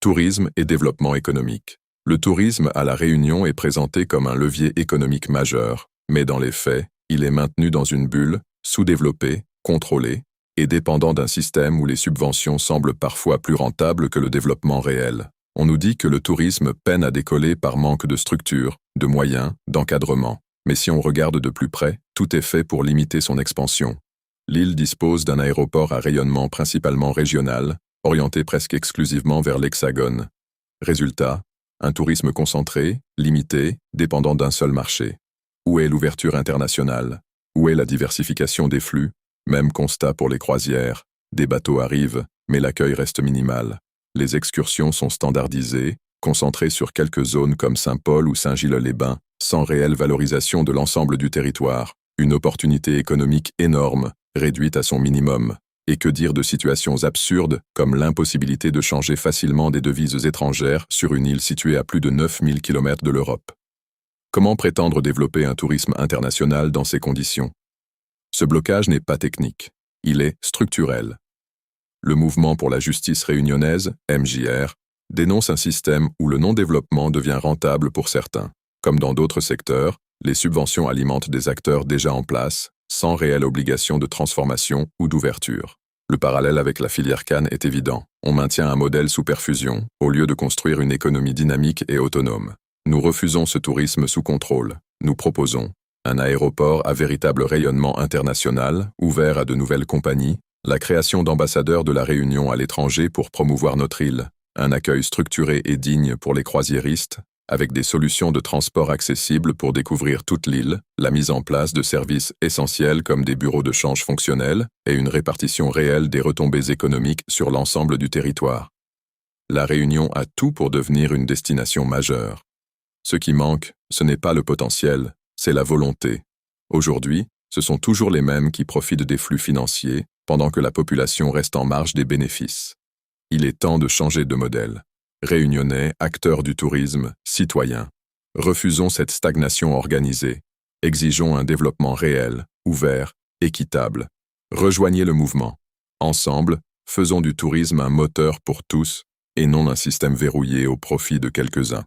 Tourisme et développement économique. Le tourisme à La Réunion est présenté comme un levier économique majeur, mais dans les faits, il est maintenu dans une bulle, sous-développé, contrôlé, et dépendant d'un système où les subventions semblent parfois plus rentables que le développement réel. On nous dit que le tourisme peine à décoller par manque de structure, de moyens, d'encadrement. Mais si on regarde de plus près, tout est fait pour limiter son expansion. L'île dispose d'un aéroport à rayonnement principalement régional, orienté presque exclusivement vers l'Hexagone. Résultat, un tourisme concentré, limité, dépendant d'un seul marché. Où est l'ouverture internationale? Où est la diversification des flux? Même constat pour les croisières. Des bateaux arrivent, mais l'accueil reste minimal. Les excursions sont standardisées, concentrées sur quelques zones comme Saint-Paul ou Saint-Gilles-les-Bains, sans réelle valorisation de l'ensemble du territoire. Une opportunité économique énorme, réduite à son minimum. Et que dire de situations absurdes, comme l'impossibilité de changer facilement des devises étrangères sur une île située à plus de 9000 km de l'Europe. Comment prétendre développer un tourisme international dans ces conditions? Ce blocage n'est pas technique, il est structurel. Le Mouvement pour la justice réunionnaise, MJR, dénonce un système où le non-développement devient rentable pour certains. Comme dans d'autres secteurs, les subventions alimentent des acteurs déjà en place, sans réelle obligation de transformation ou d'ouverture. Le parallèle avec la filière canne est évident. On maintient un modèle sous perfusion, au lieu de construire une économie dynamique et autonome. Nous refusons ce tourisme sous contrôle. Nous proposons un aéroport à véritable rayonnement international, ouvert à de nouvelles compagnies, la création d'ambassadeurs de la Réunion à l'étranger pour promouvoir notre île, un accueil structuré et digne pour les croisiéristes, avec des solutions de transport accessibles pour découvrir toute l'île, la mise en place de services essentiels comme des bureaux de change fonctionnels et une répartition réelle des retombées économiques sur l'ensemble du territoire. La Réunion a tout pour devenir une destination majeure. Ce qui manque, ce n'est pas le potentiel, c'est la volonté. Aujourd'hui, ce sont toujours les mêmes qui profitent des flux financiers, pendant que la population reste en marge des bénéfices. Il est temps de changer de modèle. Réunionnais, acteurs du tourisme, citoyens. Refusons cette stagnation organisée. Exigeons un développement réel, ouvert, équitable. Rejoignez le mouvement. Ensemble, faisons du tourisme un moteur pour tous et non un système verrouillé au profit de quelques-uns.